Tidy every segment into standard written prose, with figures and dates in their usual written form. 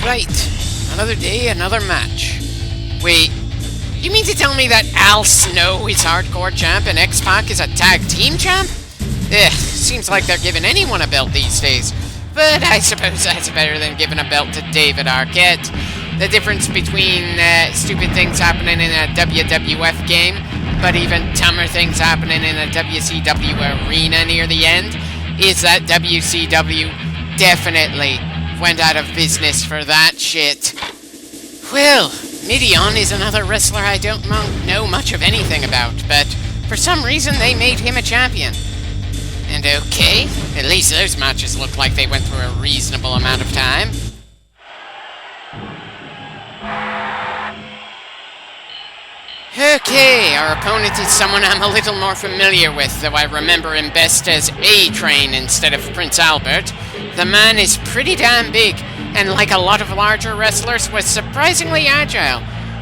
Right, another day, another match. Wait, you mean to tell me that Al Snow is Hardcore Champ and X-Pac is a Tag Team Champ? Seems like they're giving anyone a belt these days. But I suppose that's better than giving a belt to David Arquette. The difference between stupid things happening in a WWF game, but even dumber things happening in a WCW arena near the end, is that WCW definitely went out of business for that shit. Well, Mideon is another wrestler I don't know much of anything about, but for some reason they made him a champion. And okay, at least those matches look like they went through a reasonable amount of time. Okay, our opponent is someone I'm a little more familiar with, though I remember him best as A-Train instead of Prince Albert. The man is pretty damn big, and like a lot of larger wrestlers, was surprisingly agile.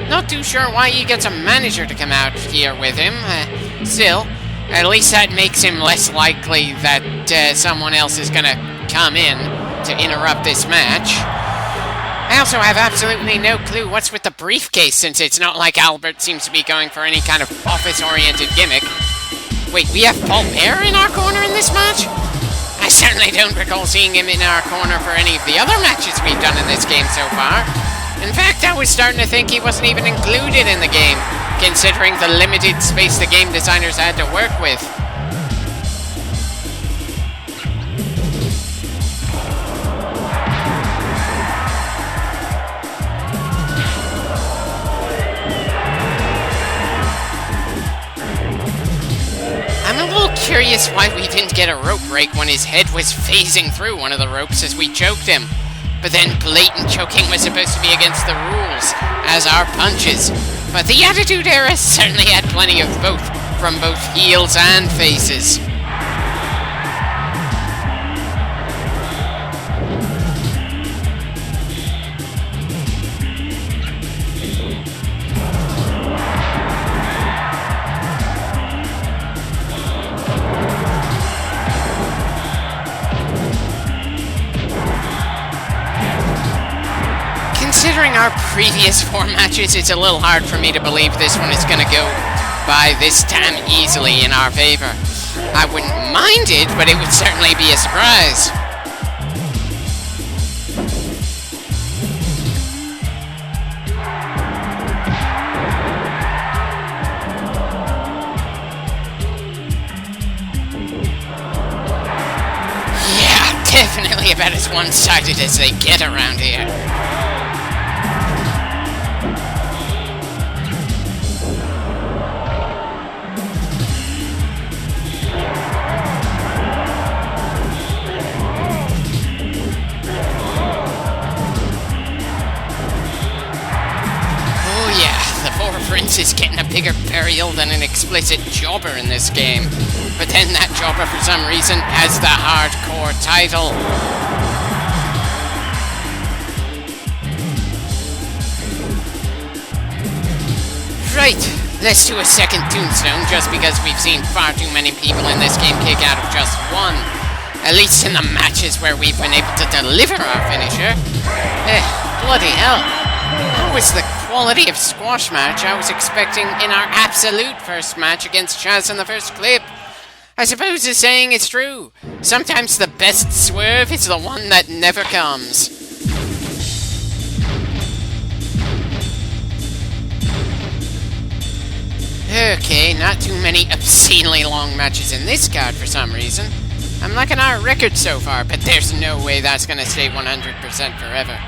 Not too sure why he gets a manager to come out here with him. Still, at least that makes him less likely that someone else is gonna come in to interrupt this match. I also have absolutely no clue what's with the briefcase, since it's not like Albert seems to be going for any kind of office-oriented gimmick. Wait, we have Paul Bear in our corner in this match? I certainly don't recall seeing him in our corner for any of the other matches we've done in this game so far. In fact, I was starting to think he wasn't even included in the game, considering the limited space the game designers had to work with. I'm a little curious why we didn't get a rope break when his head was phasing through one of the ropes as we choked him. But then blatant choking was supposed to be against the rules, as are punches. But the Attitude Era certainly had plenty of both, from both heels and faces. Considering our previous 4 matches, it's a little hard for me to believe this one is gonna go by this damn easily in our favor. I wouldn't mind it, but it would certainly be a surprise. Yeah, definitely about as one-sided as they get around here. Prince is getting a bigger burial than an explicit jobber in this game. But then that jobber, for some reason, has the hardcore title. Right, let's do a second tombstone, just because we've seen far too many people in this game kick out of just one. At least in the matches where we've been able to deliver our finisher. Bloody hell. That was the quality of squash match I was expecting in our absolute first match against Chaz in the first clip. I suppose the saying is true. Sometimes the best swerve is the one that never comes. Okay, not too many obscenely long matches in this card for some reason. I'm liking our record so far, but there's no way that's gonna stay 100% forever.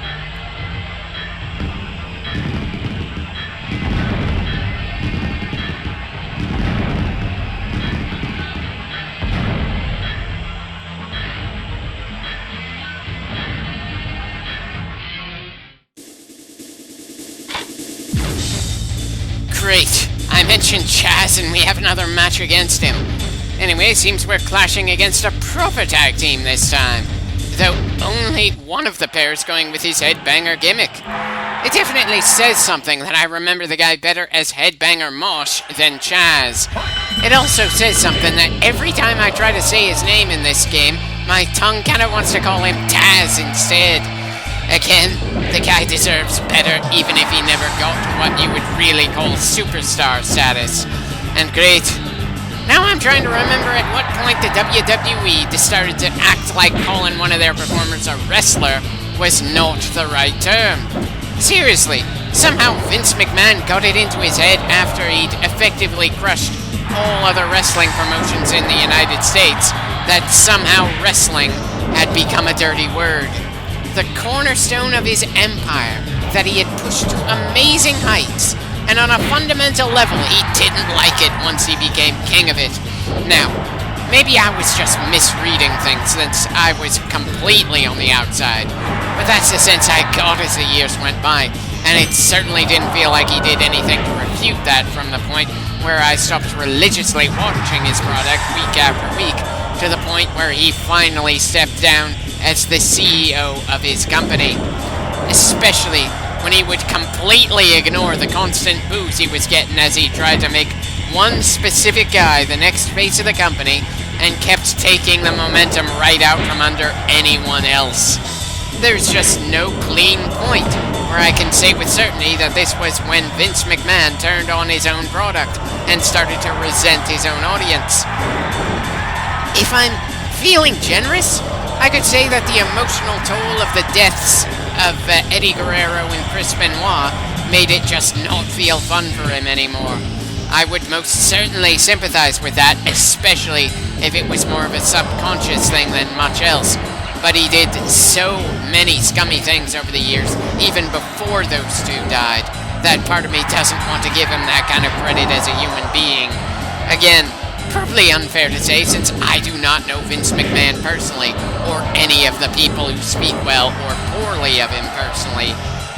Great. I mentioned Chaz and we have another match against him. Anyway, seems we're clashing against a proper tag team this time. Though only one of the pairs going with his headbanger gimmick. It definitely says something that I remember the guy better as Headbanger Mosh than Chaz. It also says something that every time I try to say his name in this game, my tongue kinda wants to call him Taz instead. Again, the guy deserves better even if he never got what you would really call superstar status. And great. Now I'm trying to remember at what point the WWE started to act like calling one of their performers a wrestler was not the right term. Seriously, somehow Vince McMahon got it into his head after he'd effectively crushed all other wrestling promotions in the United States that somehow wrestling had become a dirty word. The cornerstone of his empire that he had pushed to amazing heights, and on a fundamental level he didn't like it once he became king of it. Now, maybe I was just misreading things since I was completely on the outside, but that's the sense I got as the years went by, and it certainly didn't feel like he did anything to refute that from the point where I stopped religiously watching his product week after week, to the point where he finally stepped down as the CEO of his company. Especially when he would completely ignore the constant boos he was getting as he tried to make one specific guy the next face of the company and kept taking the momentum right out from under anyone else. There's just no clean point where I can say with certainty that this was when Vince McMahon turned on his own product and started to resent his own audience. If I'm feeling generous, I could say that the emotional toll of the deaths of Eddie Guerrero and Chris Benoit made it just not feel fun for him anymore. I would most certainly sympathize with that, especially if it was more of a subconscious thing than much else. But he did so many scummy things over the years, even before those two died, that part of me doesn't want to give him that kind of credit as a human being. Again, probably unfair to say since I do not know Vince McMahon personally, or any of the people who speak well or poorly of him personally.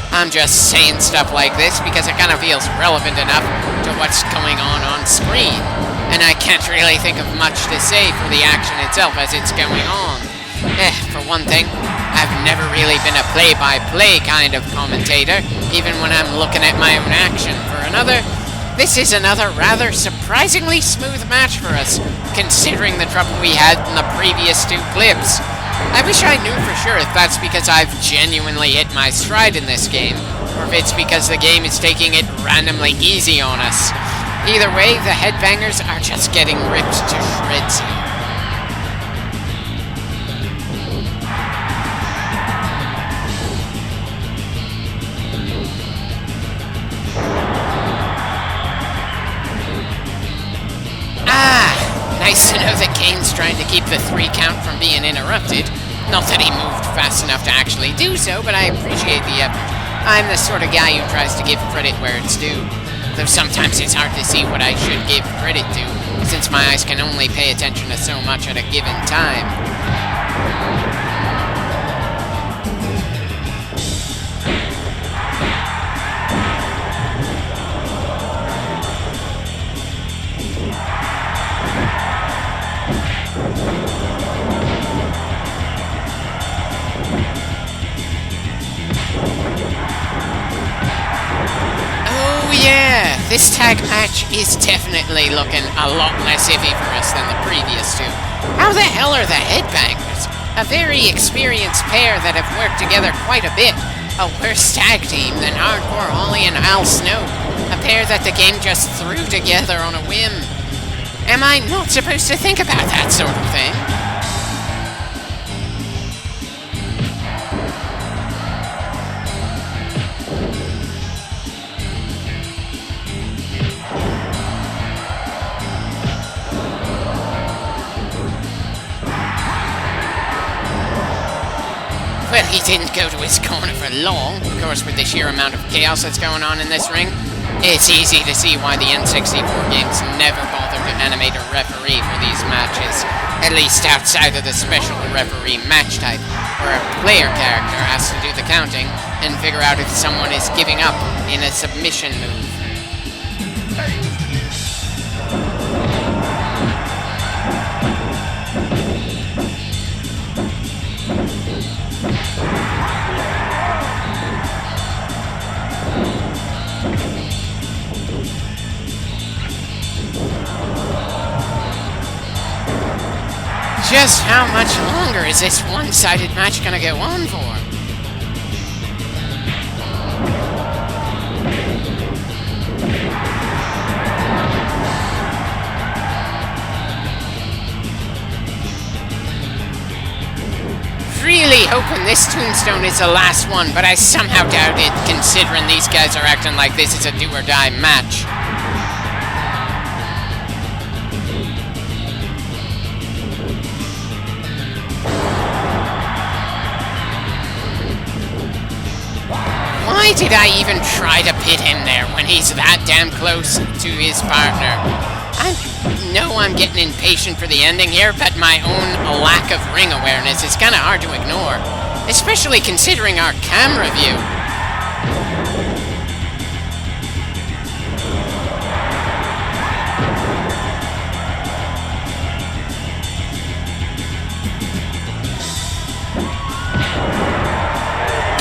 I'm just saying stuff like this because it kind of feels relevant enough to what's going on screen, and I can't really think of much to say for the action itself as it's going on. For one thing, I've never really been a play-by-play kind of commentator, even when I'm looking at my own action. For another, this is another rather surprisingly smooth match for us, considering the trouble we had in the previous two clips. I wish I knew for sure if that's because I've genuinely hit my stride in this game, or if it's because the game is taking it randomly easy on us. Either way, the headbangers are just getting ripped to shreds here. Nice to know that Kane's trying to keep the 3 count from being interrupted. Not that he moved fast enough to actually do so, but I appreciate the effort. I'm the sort of guy who tries to give credit where it's due. Though sometimes it's hard to see what I should give credit to, since my eyes can only pay attention to so much at a given time. This tag match is definitely looking a lot less iffy for us than the previous two. How the hell are the Headbangers? A very experienced pair that have worked together quite a bit. A worse tag team than Hardcore Holly and Al Snow. A pair that the game just threw together on a whim. Am I not supposed to think about that sort of thing? Well, he didn't go to his corner for long. Of course, with the sheer amount of chaos that's going on in this ring, it's easy to see why the N64 games never bothered to animate a referee for these matches, at least outside of the special referee match type, where a player character has to do the counting and figure out if someone is giving up in a submission move. Just how much longer is this one-sided match gonna go on for? this tombstone is the last one, but I somehow doubt it, considering these guys are acting like this is a do-or-die match. Why did I even try to pit him there when he's that damn close to his partner? I know I'm getting impatient for the ending here, but my own lack of ring awareness is kind of hard to ignore, especially considering our camera view.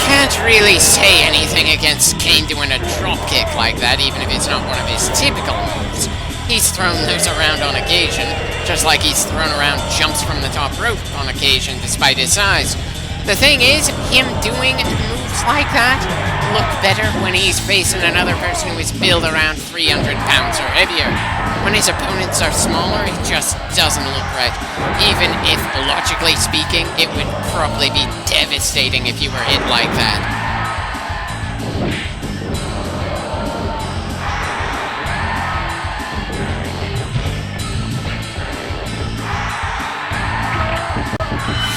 Can't really say anything against Kane doing a dropkick like that, even if it's not one of his typical moves. He's thrown those around on occasion, just like he's thrown around jumps from the top rope on occasion, despite his size. The thing is, him doing moves like that look better when he's facing another person who is built around 300 pounds or heavier. When his opponents are smaller, it just doesn't look right. Even if, logically speaking, it would probably be devastating if you were hit like that.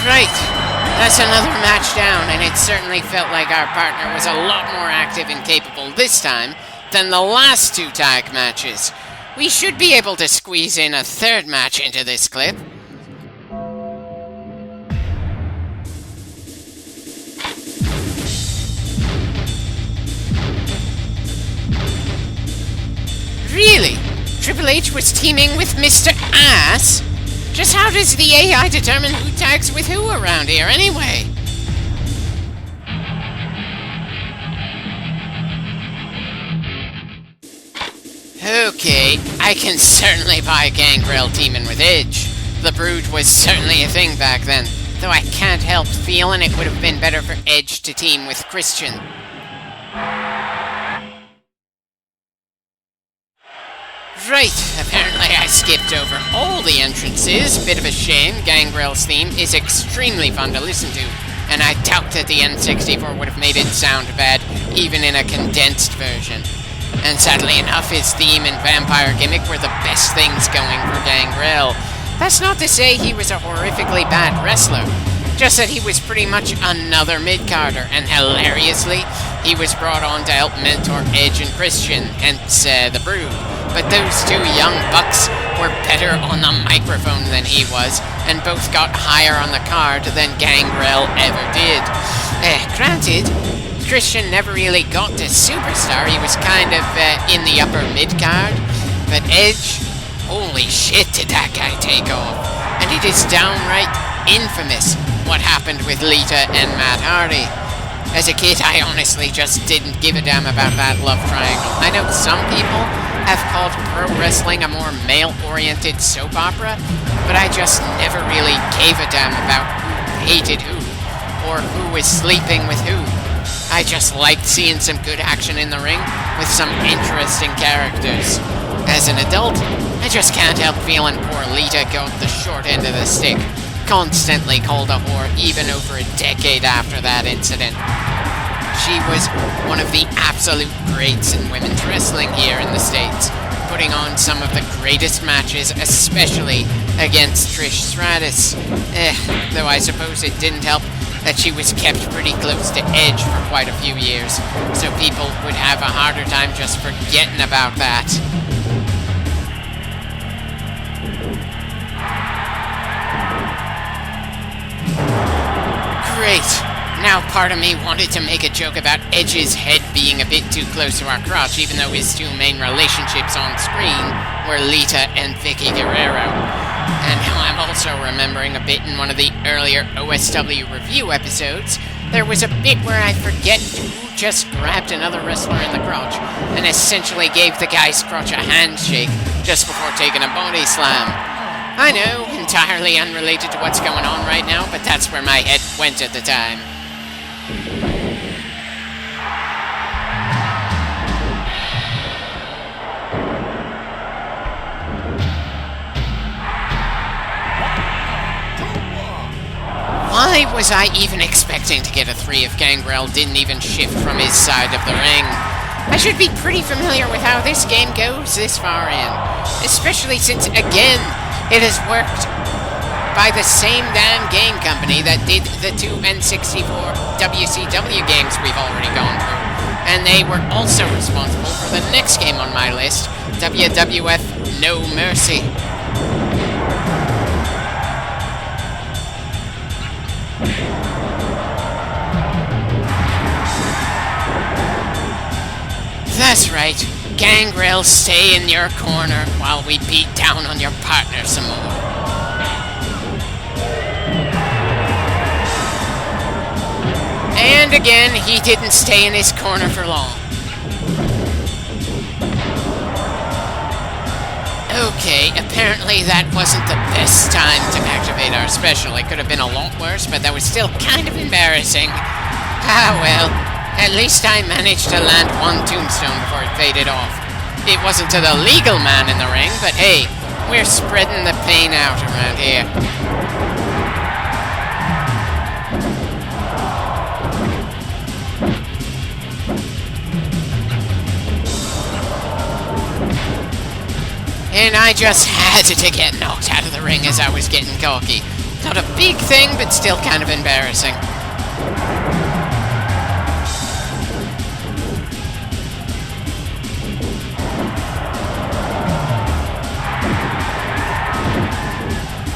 Right, that's another match down, and it certainly felt like our partner was a lot more active and capable this time than the last two tag matches. We should be able to squeeze in a third match into this clip. Really? Triple H was teaming with Mr. Ass? Just how does the AI determine who tags with who around here anyway? Okay, I can certainly buy Gangrel teaming with Edge. The Brood was certainly a thing back then, though I can't help feeling it would have been better for Edge to team with Christian. Right, apparently I skipped over all the entrances. Bit of a shame. Gangrel's theme is extremely fun to listen to, and I doubt that the N64 would have made it sound bad, even in a condensed version. And sadly enough, his theme and vampire gimmick were the best things going for Gangrel. That's not to say he was a horrifically bad wrestler, just that he was pretty much another mid-carder, and hilariously, he was brought on to help mentor Edge and Christian, hence the Brood. But those two young bucks were better on the microphone than he was, and both got higher on the card than Gangrel ever did. Granted, Christian never really got to superstar. He was kind of in the upper mid-card. But Edge, holy shit did that guy take off. And it is downright infamous what happened with Lita and Matt Hardy. As a kid, I honestly just didn't give a damn about that love triangle. I know some people have called pro wrestling a more male-oriented soap opera, but I just never really gave a damn about who hated who, or who was sleeping with who. I just liked seeing some good action in the ring with some interesting characters. As an adult, I just can't help feeling poor Lita got the short end of the stick, constantly called a whore even over a decade after that incident. She was one of the absolute greats in women's wrestling here in the States, putting on some of the greatest matches, especially against Trish Stratus. Though I suppose it didn't help that she was kept pretty close to Edge for quite a few years, so people would have a harder time just forgetting about that. Great. Now part of me wanted to make a joke about Edge's head being a bit too close to our crotch, even though his two main relationships on screen were Lita and Vicky Guerrero. And now I'm also remembering a bit in one of the earlier OSW review episodes, there was a bit where I forget who just grabbed another wrestler in the crotch and essentially gave the guy's crotch a handshake just before taking a body slam. I know, entirely unrelated to what's going on right now, but that's where my head went at the time. What? Why was I even expecting to get a 3 if Gangrel didn't even shift from his side of the ring? I should be pretty familiar with how this game goes this far in, especially since, again, it has worked by the same damn game company that did the 2 N64 WCW games we've already gone through. And they were also responsible for the next game on my list, WWF No Mercy. That's right, Gangrel, stay in your corner while we beat down on your partner some more. And again, he didn't stay in his corner for long. Okay, apparently that wasn't the best time to activate our special. It could have been a lot worse, but that was still kind of embarrassing. Ah well, at least I managed to land one tombstone before it faded off. It wasn't to the legal man in the ring, but hey, we're spreading the pain out around here. And I just had to get knocked out of the ring as I was getting cocky. Not a big thing, but still kind of embarrassing.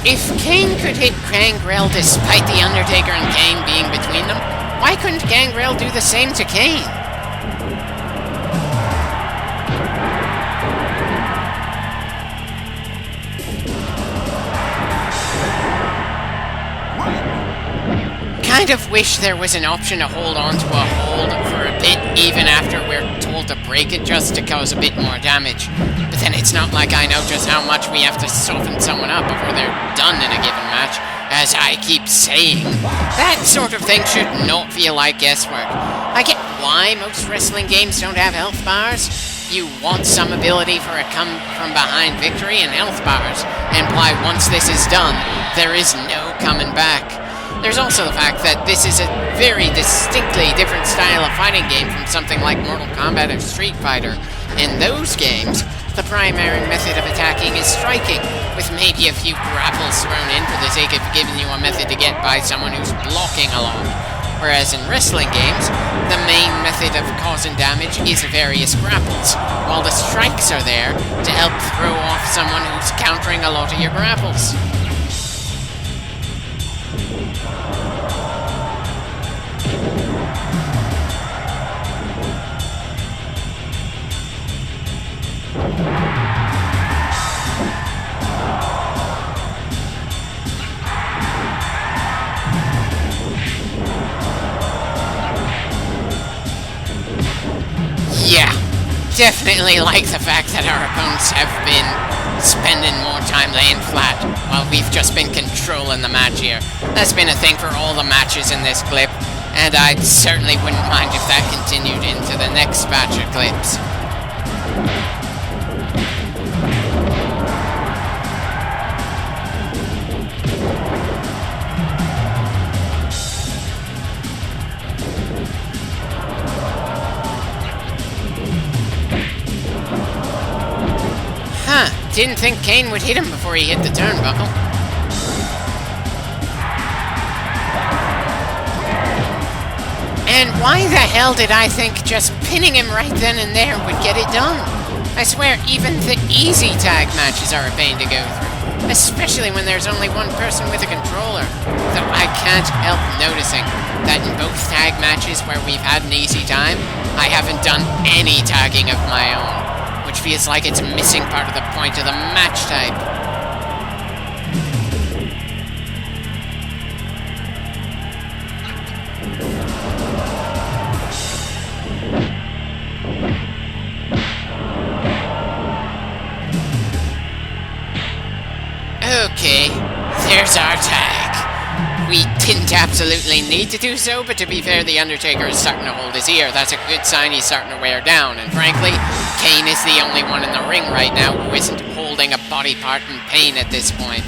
If Kane could hit Gangrel despite The Undertaker and Kane being between them, why couldn't Gangrel do the same to Kane? Kind of wish there was an option to hold on to a hold for a bit even after we're told to break it just to cause a bit more damage. But then it's not like I know just how much we have to soften someone up before they're done in a given match, as I keep saying. That sort of thing should not feel like guesswork. I get why most wrestling games don't have health bars. You want some ability for a come-from-behind victory, and health bars imply once this is done, there is no coming back. There's also the fact that this is a very distinctly different style of fighting game from something like Mortal Kombat or Street Fighter. In those games, the primary method of attacking is striking, with maybe a few grapples thrown in for the sake of giving you a method to get by someone who's blocking a lot. Whereas in wrestling games, the main method of causing damage is various grapples, while the strikes are there to help throw off someone who's countering a lot of your grapples. Yeah, definitely like the fact that our opponents have been spending more time laying flat while we've just been controlling the match here. That's been a thing for all the matches in this clip, and I certainly wouldn't mind if that continued into the next batch of clips. Huh, didn't think Kane would hit him before he hit the turnbuckle. And why the hell did I think just pinning him right then and there would get it done? I swear, even the easy tag matches are a pain to go through, especially when there's only one person with a controller. Though I can't help noticing that in both tag matches where we've had an easy time, I haven't done any tagging of my own, which feels like it's missing part of the point of the match type. Okay, there's our tag. We didn't absolutely need to do so, but to be fair, The Undertaker is starting to hold his ear. That's a good sign he's starting to wear down, and frankly, Kane is the only one in the ring right now who isn't holding a body part in pain at this point.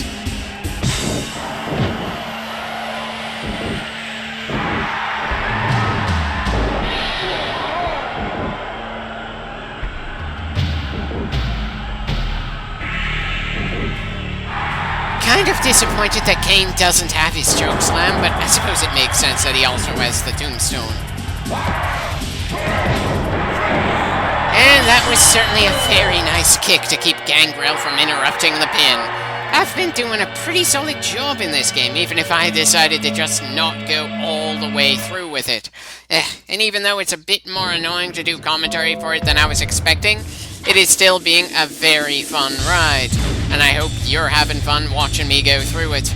kind of disappointed that Kane doesn't have his choke slam, but I suppose it makes sense that he also has the tombstone. And that was certainly a very nice kick to keep Gangrel from interrupting the pin. I've been doing a pretty solid job in this game, even if I decided to just not go all the way through with it. And even though it's a bit more annoying to do commentary for it than I was expecting, it is still being a very fun ride. And I hope you're having fun watching me go through it.